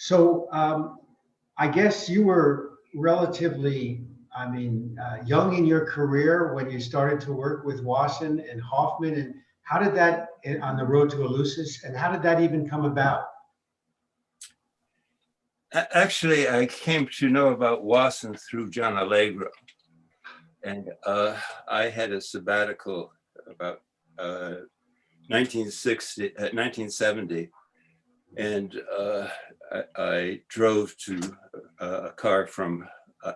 So I guess you were relatively, young in your career when you started to work with Wasson and Hoffman. And how did that, on the road to Ellucis, and how did that even come about? Actually, I came to know about Wasson through John Allegro. And I had a sabbatical about 1970. And I drove to a car from,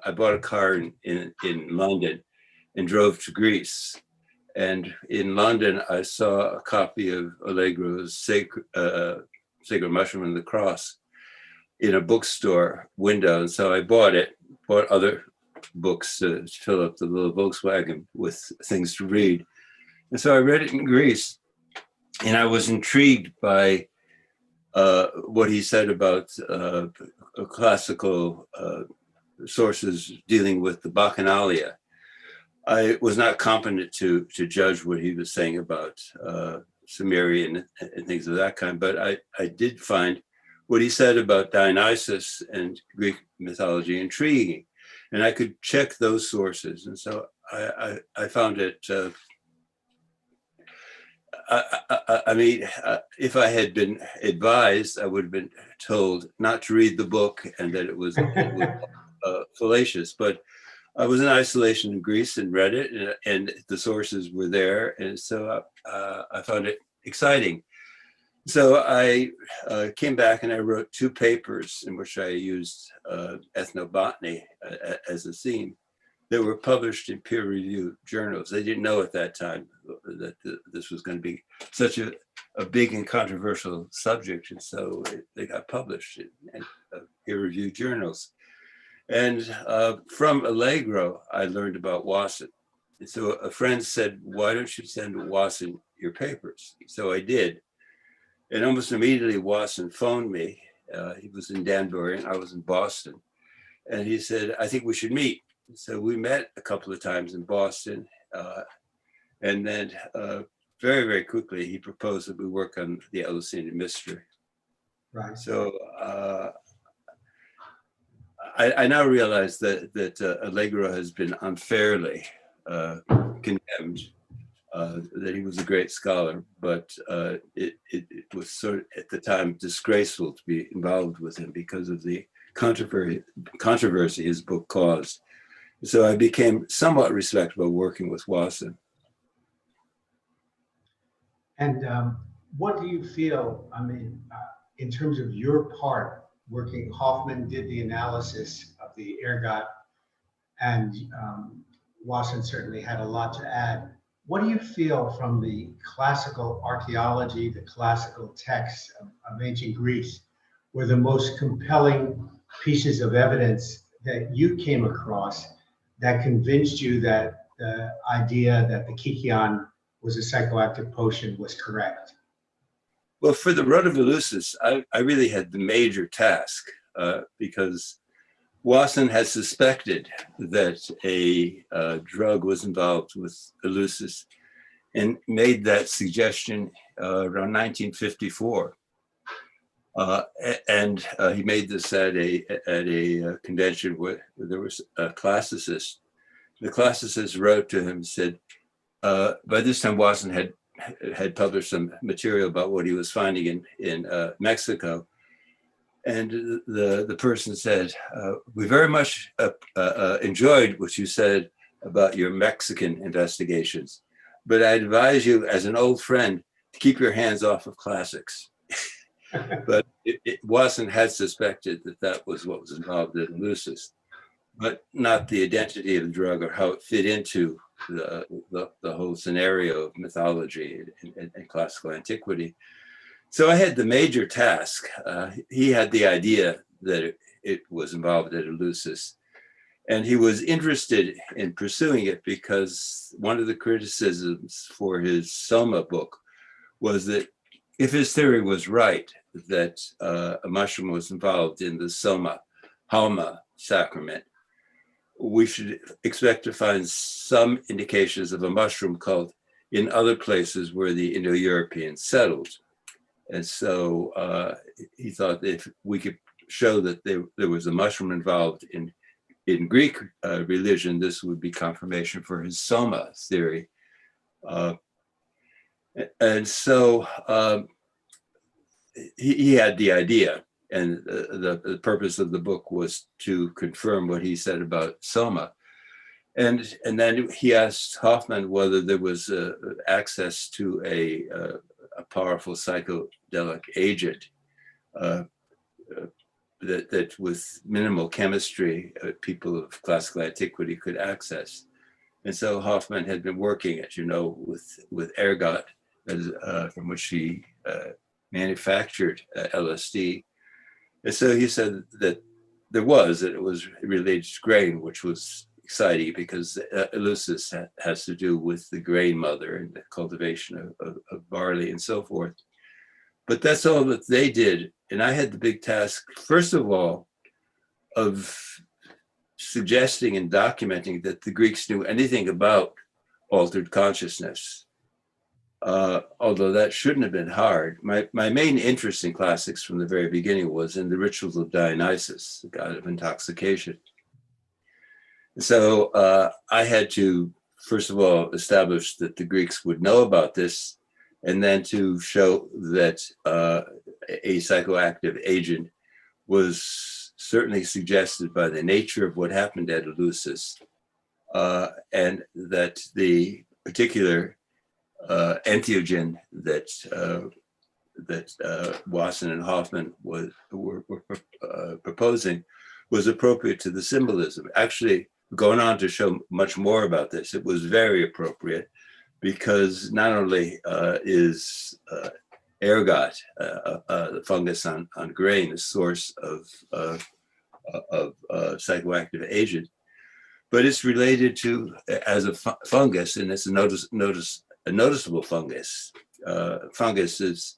I bought a car in London and drove to Greece. And in London, I saw a copy of Allegro's Sacred Mushroom and the Cross in a bookstore window. And so I bought other books to fill up the little Volkswagen with things to read. And so I read it in Greece, and I was intrigued by what he said about classical sources dealing with the Bacchanalia. I was not competent to judge what he was saying about Sumerian and things of that kind, but I did find what he said about Dionysus and Greek mythology intriguing, and I could check those sources. And so I found it. If I had been advised, I would have been told not to read the book and that it was fallacious. But I was in isolation in Greece and read it, and the sources were there, and so I found it exciting. So I came back and I wrote 2 papers in which I used ethnobotany as a theme that were published in peer-reviewed journals. They didn't know at that time that this was going to be such a big and controversial subject, and so they got published in peer-reviewed journals. And from Allegro, I learned about Wasson. And so a friend said, "Why don't you send Wasson your papers?" So I did. And almost immediately, Wasson phoned me. He was in Danbury and I was in Boston. And he said, "I think we should meet." So we met a couple of times in Boston. And then very, very quickly, he proposed that we work on the Eleusinian mystery. Right. So I now realize that Allegro has been unfairly condemned. That he was a great scholar, but it was sort of at the time disgraceful to be involved with him because of the controversy his book caused. So I became somewhat respectable working with Wasson. And what do you feel, in terms of your part working? Hoffman did the analysis of the ergot, and Wasson certainly had a lot to add. What do you feel from the classical archaeology, the classical texts of ancient Greece, were the most compelling pieces of evidence that you came across that convinced you that the idea that the Kykeon was a psychoactive potion was correct? Well, for the Road of Ellucis, I really had the major task because Wasson had suspected that a drug was involved with Ellucis and made that suggestion around 1954. And he made this at a convention where there was a classicist. The classicist wrote to him and said, by this time Wasson had published some material about what he was finding in Mexico. And the person said, "We very much enjoyed what you said about your Mexican investigations, but I advise you as an old friend to keep your hands off of classics." But Wasson had suspected that was what was involved in Ellucis, but not the identity of the drug or how it fit into the whole scenario of mythology and classical antiquity. So I had the major task. He had the idea that it was involved at Ellucis, and he was interested in pursuing it because one of the criticisms for his Soma book was that if his theory was right, that a mushroom was involved in the Soma Halma sacrament, we should expect to find some indications of a mushroom cult in other places where the Indo-Europeans settled. And so he thought that if we could show that there was a mushroom involved in Greek religion, this would be confirmation for his soma theory. And so he had the idea, and the purpose of the book was to confirm what he said about soma. And then he asked Hoffman whether there was access to a powerful psychedelic agent that with minimal chemistry, people of classical antiquity could access. And so Hoffman had been working, as you know, with ergot, from which he manufactured LSD. And so he said that it was related to grain, which was exciting because Ellucis has to do with the grain mother and the cultivation of barley and so forth. But that's all that they did. And I had the big task, first of all, of suggesting and documenting that the Greeks knew anything about altered consciousness. Although that shouldn't have been hard. My main interest in classics from the very beginning was in the rituals of Dionysus, the god of intoxication. So I had to, first of all, establish that the Greeks would know about this, and then to show that a psychoactive agent was certainly suggested by the nature of what happened at Ellucis, and that the particular entheogen that Wasson and Hoffman were proposing was appropriate to the symbolism. Actually, going on to show much more about this, it was very appropriate because not only is ergot, the fungus on grain, a source of psychoactive agent, but it's related to as a fungus, and it's a noticeable fungus. Fungus is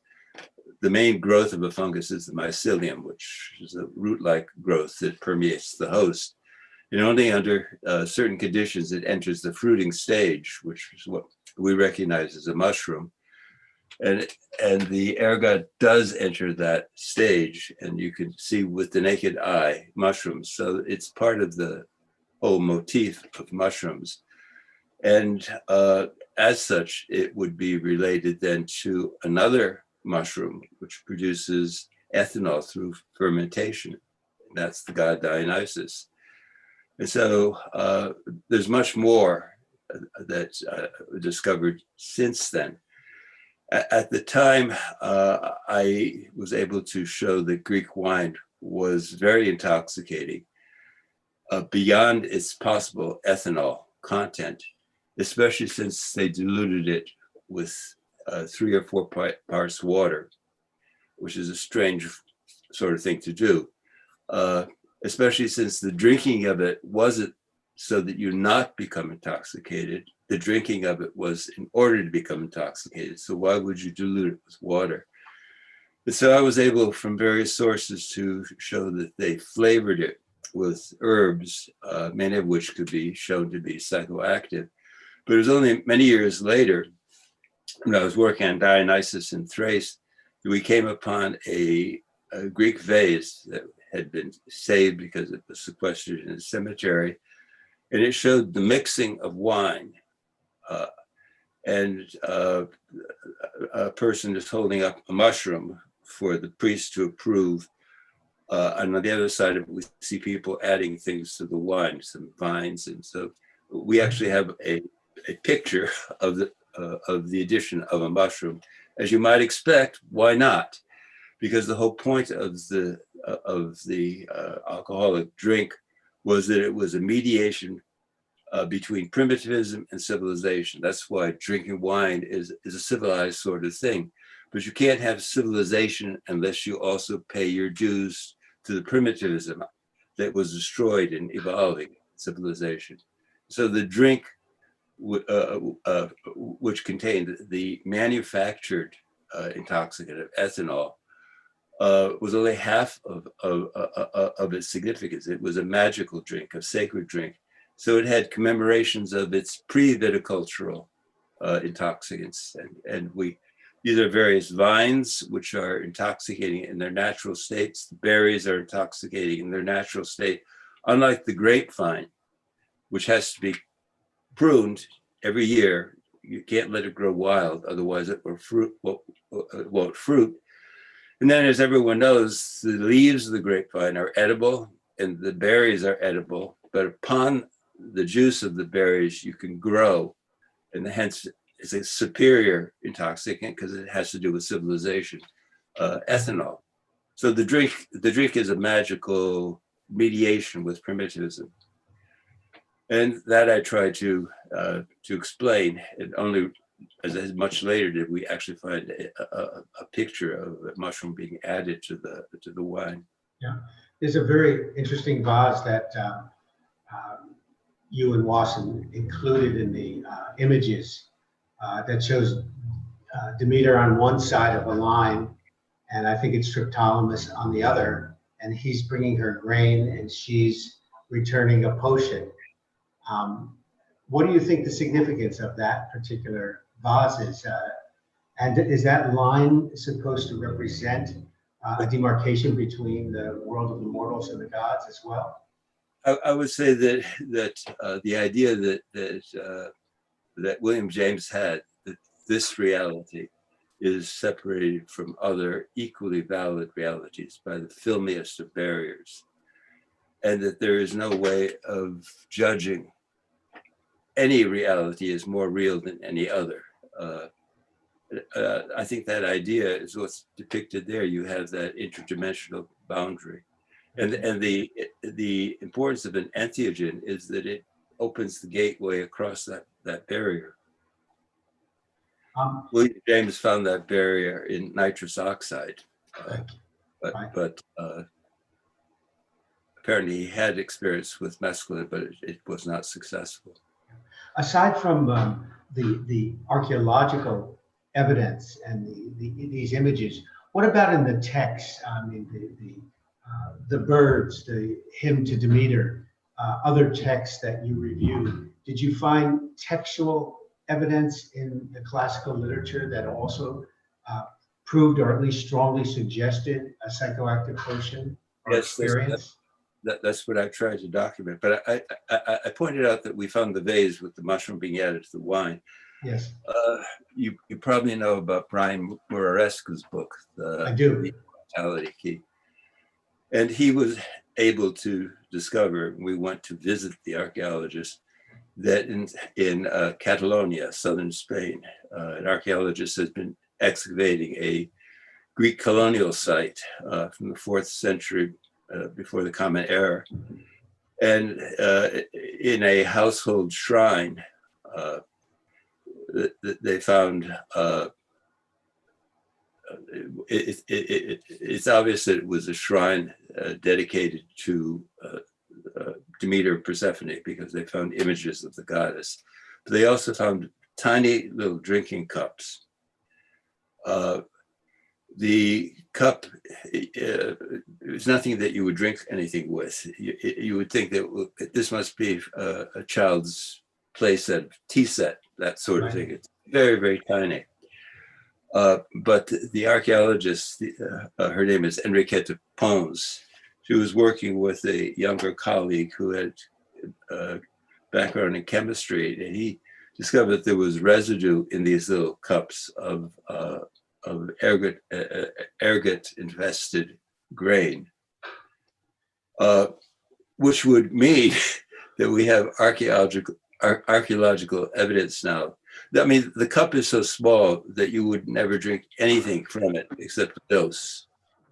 the main growth of a fungus is the mycelium, which is a root-like growth that permeates the host. And only under certain conditions it enters the fruiting stage, which is what we recognize as a mushroom. And the ergot does enter that stage, and you can see with the naked eye mushrooms. So it's part of the whole motif of mushrooms. And as such, it would be related then to another mushroom, which produces ethanol through fermentation. That's the god Dionysus. And so there's much more that's discovered since then. At the time, I was able to show that Greek wine was very intoxicating beyond its possible ethanol content, especially since they diluted it with 3 or 4 parts water, which is a strange sort of thing to do. Especially since the drinking of it wasn't so that you not become intoxicated. The drinking of it was in order to become intoxicated. So why would you dilute it with water? And so I was able from various sources to show that they flavored it with herbs, many of which could be shown to be psychoactive. But it was only many years later, when I was working on Dionysus in Thrace, that we came upon a Greek vase that had been saved because it was sequestered in a cemetery. And it showed the mixing of wine. And a person is holding up a mushroom for the priest to approve. And on the other side of it, we see people adding things to the wine, some vines. And so we actually have a picture of the addition of a mushroom. As you might expect, why not? Because the whole point of the alcoholic drink was that it was a mediation between primitivism and civilization. That's why drinking wine is a civilized sort of thing. But you can't have civilization unless you also pay your dues to the primitivism that was destroyed in evolving civilization. So the drink, which contained the manufactured intoxicant of ethanol, was only half of its significance. It was a magical drink, a sacred drink. So it had commemorations of its pre-viticultural intoxicants. And we These are various vines which are intoxicating in their natural states. The berries are intoxicating in their natural state, unlike the grapevine, which has to be pruned every year. You can't let it grow wild, otherwise it won't fruit. And then, as everyone knows, the leaves of the grapevine are edible and the berries are edible, but upon the juice of the berries, you can grow, and hence it's a superior intoxicant because it has to do with civilization, ethanol. So the drink is a magical mediation with primitivism. And that I tried to explain, and only as much later did we actually find a picture of a mushroom being added to the wine. Yeah, there's a very interesting vase that you and Wasson included in the images that shows Demeter on one side of a line, and I think it's Triptolemus on the other, and he's bringing her grain and she's returning a potion. What do you think the significance of that particular vase is? And is that line supposed to represent a demarcation between the world of the mortals and the gods as well? I would say that the idea that William James had, that this reality is separated from other equally valid realities by the filmiest of barriers, and that there is no way of judging any reality as more real than any other. I think that idea is what's depicted there. You have that interdimensional boundary. And the importance of an entheogen is that it opens the gateway across that barrier. William James found that barrier in nitrous oxide, but apparently he had experience with mescaline, but it was not successful. Aside from the archaeological evidence and these images, what about in the text? I mean, the birds, the hymn to Demeter, other texts that you reviewed. Did you find textual evidence in the classical literature that also proved, or at least strongly suggested, a psychoactive potion or experience? That's what I tried to document. But I pointed out that we found the vase with the mushroom being added to the wine. Yes. You probably know about Brian Murarescu's book, I do. The Immortality Key. And he was able to discover, we went to visit the archaeologist, that in Catalonia, southern Spain, an archaeologist has been excavating a Greek colonial site from the 4th century before the Common Era. And in a household shrine, they found it's obvious that it was a shrine dedicated to Demeter Persephone, because they found images of the goddess. But they also found tiny little drinking cups. The cup is nothing that you would drink anything with. You would think that this must be a child's play set, tea set, that sort of thing. It's very, very tiny. But the archaeologist, her name is Enriqueta Pons. She was working with a younger colleague who had a background in chemistry, and he discovered that there was residue in these little cups of ergot-infested grain, which would mean that we have archaeological evidence now. I mean, the cup is so small that you would never drink anything from it except a dose.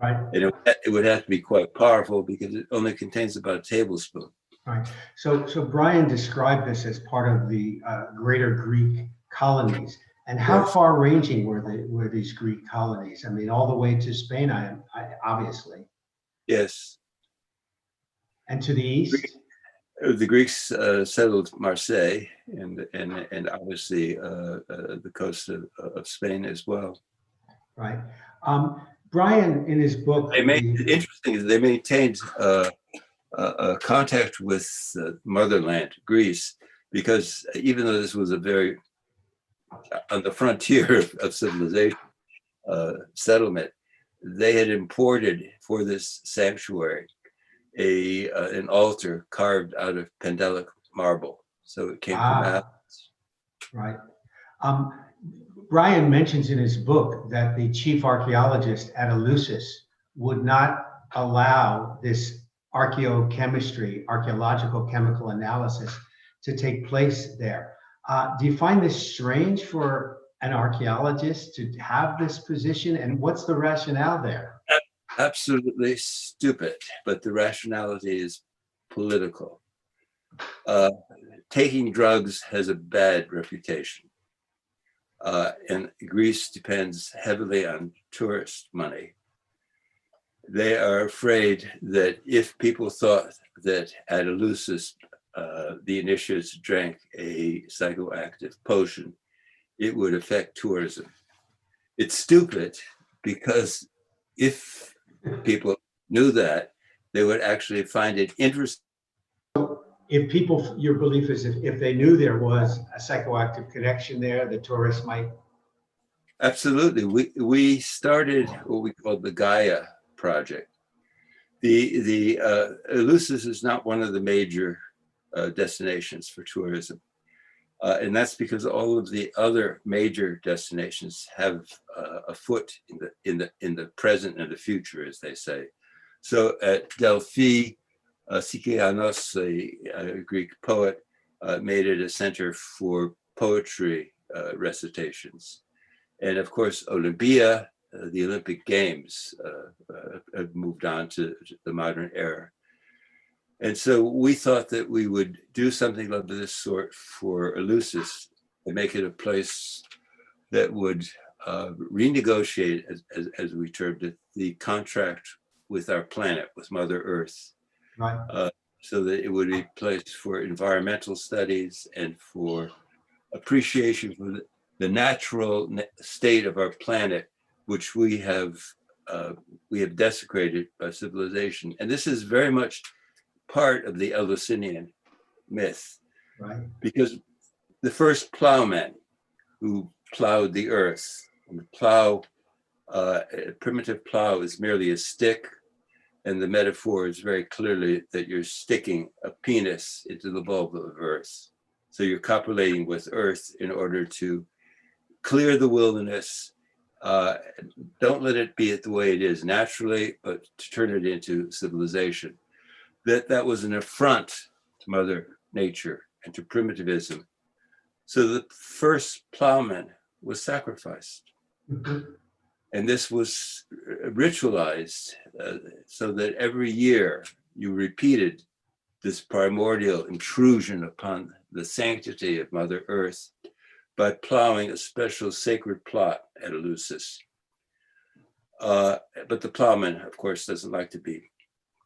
Right. And it would have to be quite powerful because it only contains about a tablespoon. Right. So Brian described this as part of the greater Greek colonies. And how far-ranging were these Greek colonies? I mean, all the way to Spain, obviously. Yes. And to the east? The Greeks settled Marseille and obviously the coast of Spain as well. Right. Brian, in his book, interesting is they maintained contact with motherland, Greece, because even though this was a very on the frontier of civilization, settlement, they had imported for this sanctuary an altar carved out of Pentelic marble. So it came from Athens. Right. Brian mentions in his book that the chief archaeologist at Ellucis would not allow this archaeological chemical analysis to take place there. Do you find this strange for an archaeologist to have this position, and what's the rationale there? Absolutely stupid, but the rationality is political. Taking drugs has a bad reputation. And Greece depends heavily on tourist money. They are afraid that if people thought that at Ellucis, the initiates drank a psychoactive potion, it would affect tourism. It's stupid because if people knew that, they would actually find it interesting. If people, your belief is if they knew there was a psychoactive connection there, the tourists might. Absolutely. We started what we called the Gaia Project. The Ellucis is not one of the major destinations for tourism. And that's because all of the other major destinations have a foot in the present and the future, as they say. So at Delphi, Psychianos, a Greek poet, made it a center for poetry recitations. And of course, Olympia, the Olympic Games, have moved on to the modern era. And so we thought that we would do something of this sort for Ellucis and make it a place that would renegotiate, as we termed it, the contract with our planet, with Mother Earth. Right. So that it would be a place for environmental studies and for appreciation for the natural state of our planet, which we have desecrated by civilization. And this is very much part of the Eleusinian myth, right? Because the first plowmen who plowed the earth, and the plow, a primitive plow is merely a stick, and the metaphor is very clearly that you're sticking a penis into the bulb of earth. So you're copulating with earth in order to clear the wilderness. Don't let it be the way it is naturally, but to turn it into civilization. That was an affront to Mother Nature and to primitivism. So the first plowman was sacrificed. Mm-hmm. And this was ritualized so that every year you repeated this primordial intrusion upon the sanctity of Mother Earth by plowing a special sacred plot at Ellucis. But the plowman, of course, doesn't like to be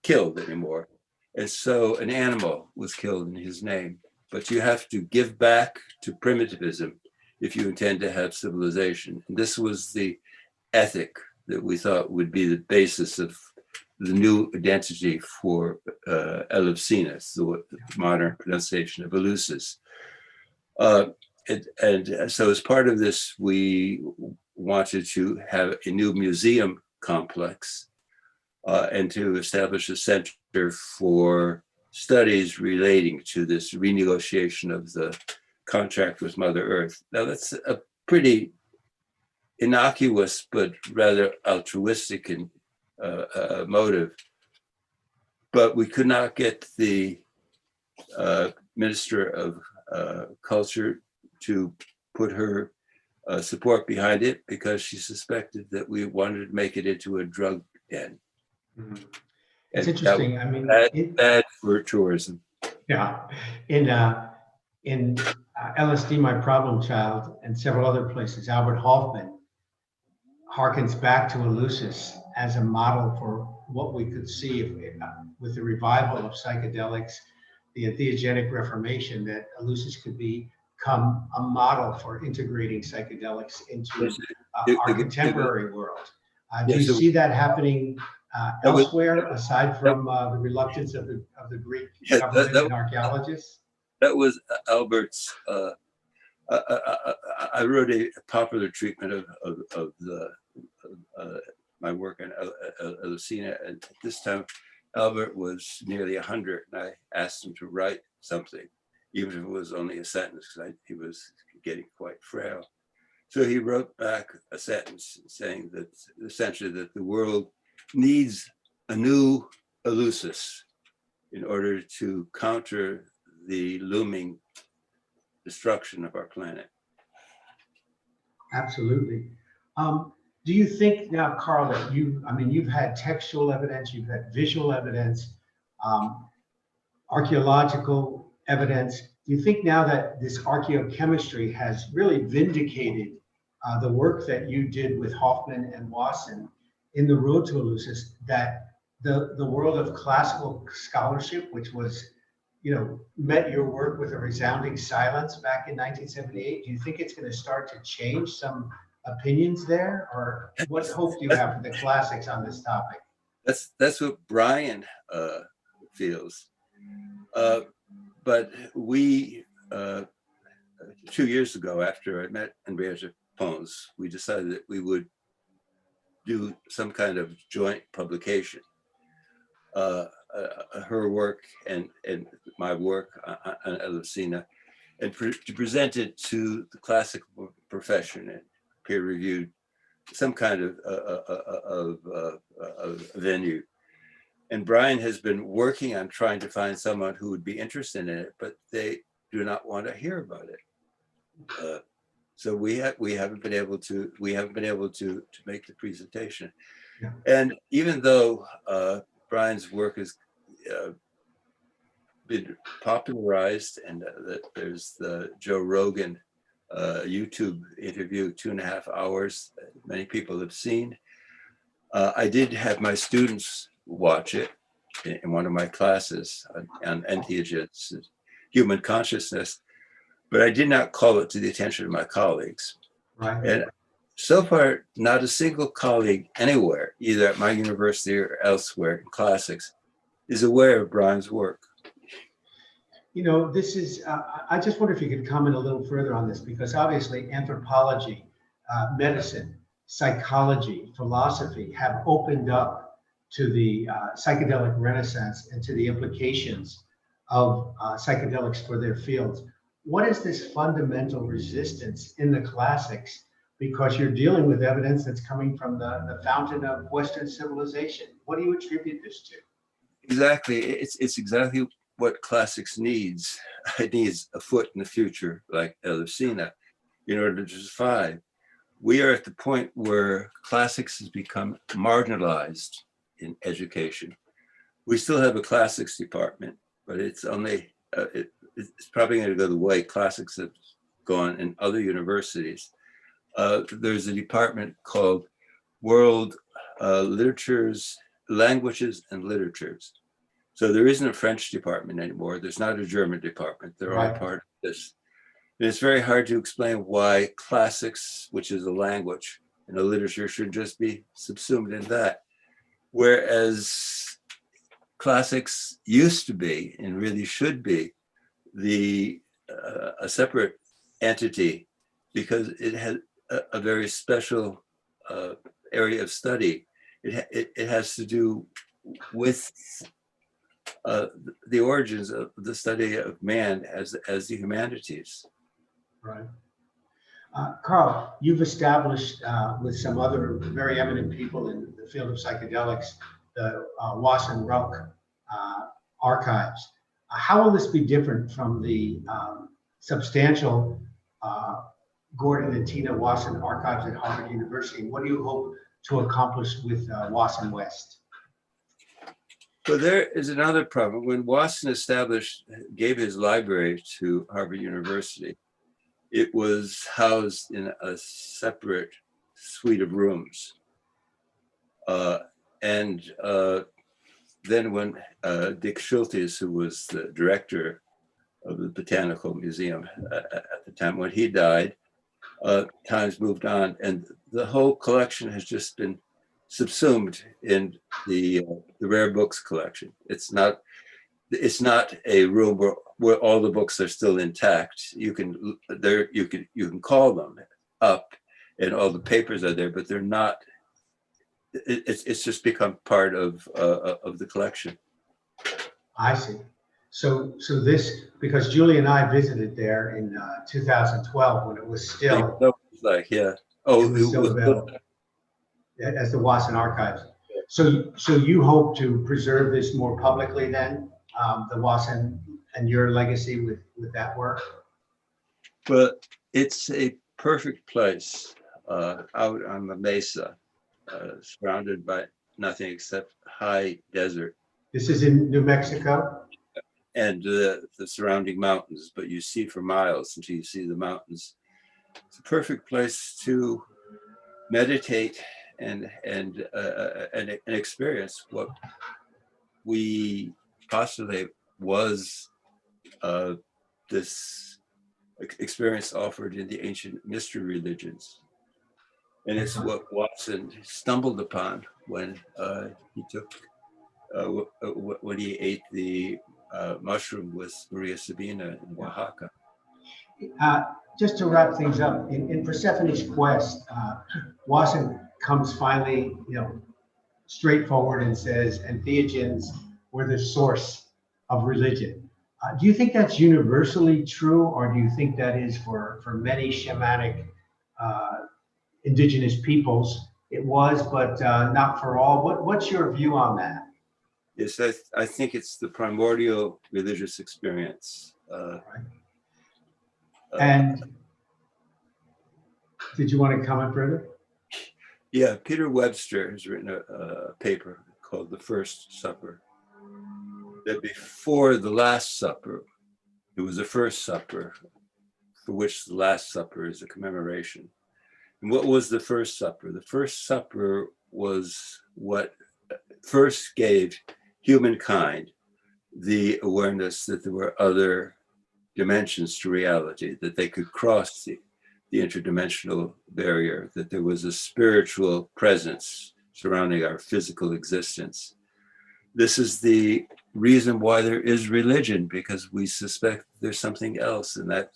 killed anymore. And so an animal was killed in his name. But you have to give back to primitivism if you intend to have civilization. And this was the ethic that we thought would be the basis of the new identity for Eleusinus, the modern pronunciation of Ellucis. And so as part of this, we wanted to have a new museum complex and to establish a center for studies relating to this renegotiation of the contract with Mother Earth. Now that's a pretty innocuous but rather altruistic and motive, but we could not get the Minister of Culture to put her support behind it because she suspected that we wanted to make it into a drug den. Mm-hmm. It's interesting. I mean, bad for tourism. Yeah, in LSD, My Problem Child, and several other places, Albert Hoffman harkens back to Ellucis as a model for what we could see with the revival of psychedelics, the entheogenic reformation, that Ellucis could become a model for integrating psychedelics into our contemporary world. Do you see that happening elsewhere, aside from the reluctance of the Greek government and archaeologists? That was Albert's. I wrote a popular treatment of my work on Eleusinian. And at this time, Albert was nearly 100, and I asked him to write something, even if it was only a sentence, because he was getting quite frail. So he wrote back a sentence saying that essentially that the world needs a new Ellucis in order to counter the looming destruction of our planet. Absolutely. Do you think now, Carl, that you've had textual evidence, you've had visual evidence, archaeological evidence. Do you think now that this archaeochemistry has really vindicated the work that you did with Hoffman and Wasson in the road to Ellucis, that the world of classical scholarship, which was, met your work with a resounding silence back in 1978, do you think it's going to start to change some opinions there? Or what hope do you have for the classics on this topic? That's what Brian feels. But we, 2 years ago, after I met Henrietta Pons, we decided that we would do some kind of joint publication. Her work and my work on Eleusina, and to present it to the classical profession and peer-reviewed, some kind of venue. And Brian has been working on trying to find someone who would be interested in it, but they do not want to hear about it. So we haven't been able to make the presentation. Yeah. And even though Brian's work has been popularized, and that there's the Joe Rogan YouTube interview, 2.5 hours, that many people have seen. I did have my students watch it in one of my classes on entheogens, human consciousness, but I did not call it to the attention of my colleagues. Right. And so far, not a single colleague anywhere, either at my university or elsewhere in classics, is aware of Brian's work. This is, I just wonder if you could comment a little further on this, because obviously anthropology, medicine, psychology, philosophy have opened up to the psychedelic renaissance and to the implications of psychedelics for their fields. What is this fundamental resistance in the classics? Because you're dealing with evidence that's coming from the fountain of Western civilization. What do you attribute this to? Exactly. It's exactly what classics needs. It needs a foot in the future, like Eleusina, in order to survive. We are at the point where classics has become marginalized in education. We still have a classics department, but it's only, it's probably going to go the way classics have gone in other universities. There's a department called World Literatures, Languages and Literatures. So there isn't a French department anymore. There's not a German department. They're all part of this. And it's very hard to explain why classics, which is a language and a literature, should just be subsumed in that. Whereas classics used to be, and really should be, a separate entity, because it had a very special area of study. It has to do with the origins of the study of man as the humanities. Right. Carl, you've established with some other very eminent people in the field of psychedelics, the Wasson Ruck archives. How will this be different from the substantial Gordon and Tina Wasson archives at Harvard University? What do you hope to accomplish with Wasson West? So there is another problem. When Wasson gave his library to Harvard University, it was housed in a separate suite of rooms. Then when Dick Schultes, who was the director of the Botanical Museum at the time, when he died, times moved on, and the whole collection has just been subsumed in the rare books collection. It's not a room where all the books are still intact. You can call them up, and all the papers are there, but they're not. It's just become part of the collection. I see. So this, because Julie and I visited there in 2012 when it was still, Like, yeah. Oh, it was still available as the Wasson archives. So you hope to preserve this more publicly then, the Wasson and your legacy with that work? Well, it's a perfect place out on the mesa, surrounded by nothing except high desert. This is in New Mexico? And the surrounding mountains, but you see for miles until you see the mountains. It's a perfect place to meditate and experience what we postulate was this experience offered in the ancient mystery religions. And it's what Wasson stumbled upon when he took, when he ate the mushroom with Maria Sabina in Oaxaca. Just to wrap things up, in Persephone's quest, Wasson comes finally, straightforward and says, entheogens were the source of religion. Do you think that's universally true, or do you think that is for many shamanic indigenous peoples? It was, but not for all. What's your view on that? Yes, I think it's the primordial religious experience. Right. And did you want to comment further? Yeah, Peter Webster has written a paper called The First Supper. That before the Last Supper, it was the First Supper, for which the Last Supper is a commemoration. And what was the First Supper? The First Supper was what first gave humankind the awareness that there were other dimensions to reality, that they could cross the interdimensional barrier, that there was a spiritual presence surrounding our physical existence. This is the reason why there is religion, because we suspect there's something else. And that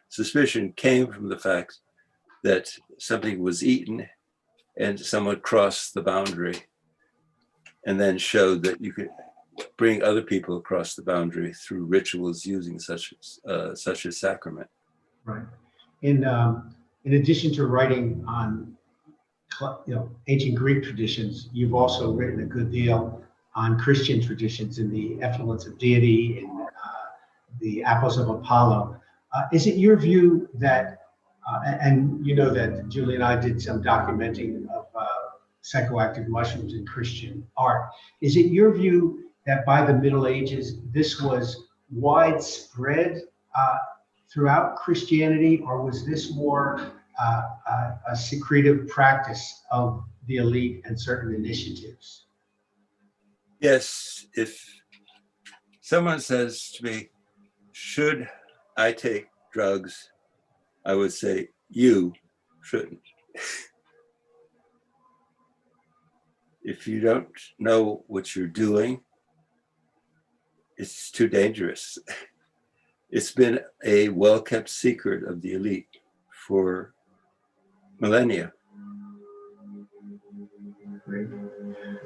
suspicion came from the fact that something was eaten and someone crossed the boundary and then showed that you could bring other people across the boundary through rituals using such a sacrament. Right. In addition to writing on ancient Greek traditions, you've also written a good deal on Christian traditions in the effluence of deity and the apples of Apollo. Is it your view that, and you know that Julie and I did some documenting of psychoactive mushrooms in Christian art. Is it your view that by the Middle Ages, this was widespread throughout Christianity, or was this more a secretive practice of the elite and certain initiatives? Yes, if someone says to me, should I take drugs? I would say, you shouldn't. If you don't know what you're doing, it's too dangerous. It's been a well-kept secret of the elite for millennia. Great.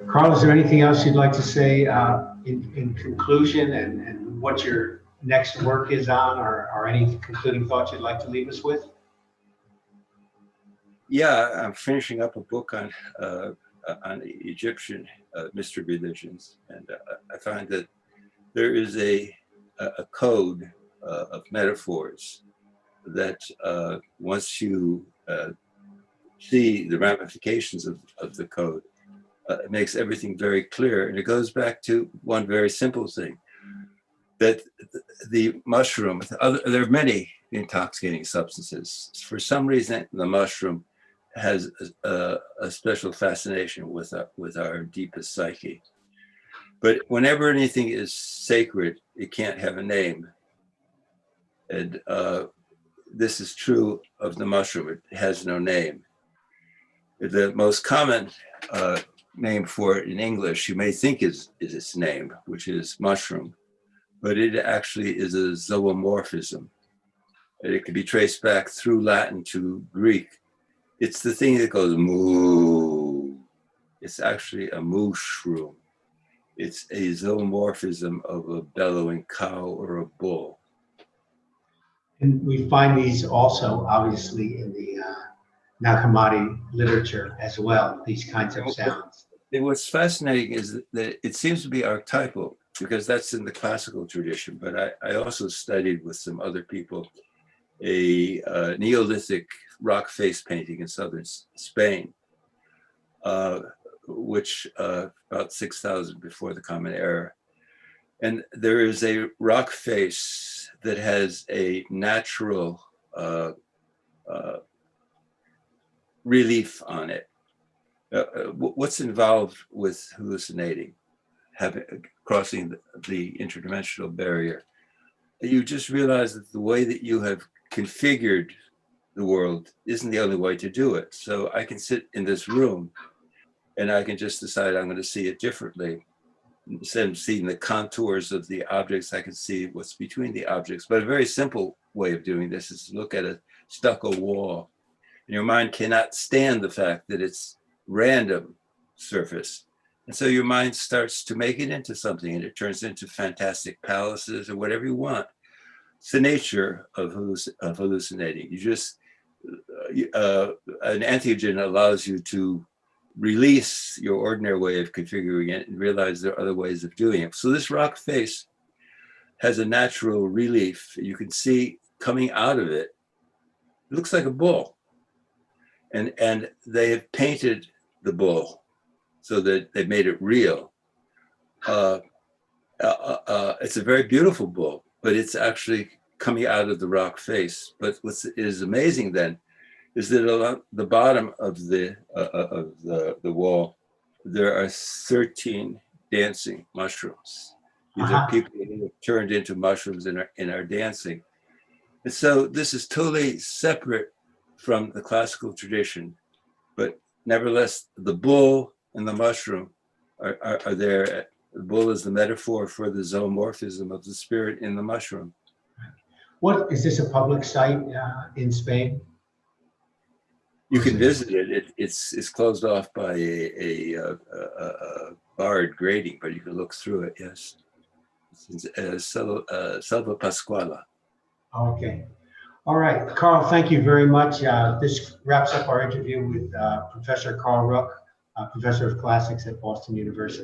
Carl, is there anything else you'd like to say in conclusion, and what your next work is on, or any concluding thoughts you'd like to leave us with? Yeah, I'm finishing up a book on Egyptian mystery religions, and I find that there is a code of metaphors that once you see the ramifications of the code, it makes everything very clear. And it goes back to one very simple thing, that the mushroom, there are many intoxicating substances. For some reason, the mushroom has a special fascination with our deepest psyche. But whenever anything is sacred, it can't have a name. And this is true of the mushroom. It has no name. The most common name for it in English, you may think is its name, which is mushroom, but it actually is a zoomorphism. And it can be traced back through Latin to Greek. It's the thing that goes moo. It's actually a mushroom. It's a zoomorphism of a bellowing cow or a bull. And we find these also obviously in the Nakamati literature as well, these kinds of sounds. And what's fascinating is that it seems to be archetypal because that's in the classical tradition, but I also studied with some other people a Neolithic rock face painting in southern Spain, which about 6,000 before the Common Era. And there is a rock face that has a natural relief on it. What's involved with hallucinating, crossing the interdimensional barrier? You just realize that the way that you have configured the world isn't the only way to do it. So I can sit in this room and I can just decide I'm going to see it differently. Instead of seeing the contours of the objects, I can see what's between the objects. But a very simple way of doing this is to look at a stucco wall. And your mind cannot stand the fact that it's random surface. And so your mind starts to make it into something, and it turns into fantastic palaces or whatever you want. It's the nature of hallucinating. You just, an entheogen allows you to release your ordinary way of configuring it and realize there are other ways of doing it. So this rock face has a natural relief. You can see coming out of it, it looks like a bull. And they have painted the bull so that they made it real. It's a very beautiful bull, but it's actually coming out of the rock face. But what is amazing then is that along the bottom of the wall, there are 13 dancing mushrooms. These are people who have turned into mushrooms and are dancing. And so this is totally separate from the classical tradition, but nevertheless, the bull and the mushroom are there. The bull is the metaphor for the zoomorphism of the spirit in the mushroom. What is this, a public site in Spain? You can visit it. It's closed off by a barred grating, but you can look through it. Yes, it's Selva Pasquala. Okay. All right, Carl, thank you very much. This wraps up our interview with Professor Carl Ruck, Professor of Classics at Boston University.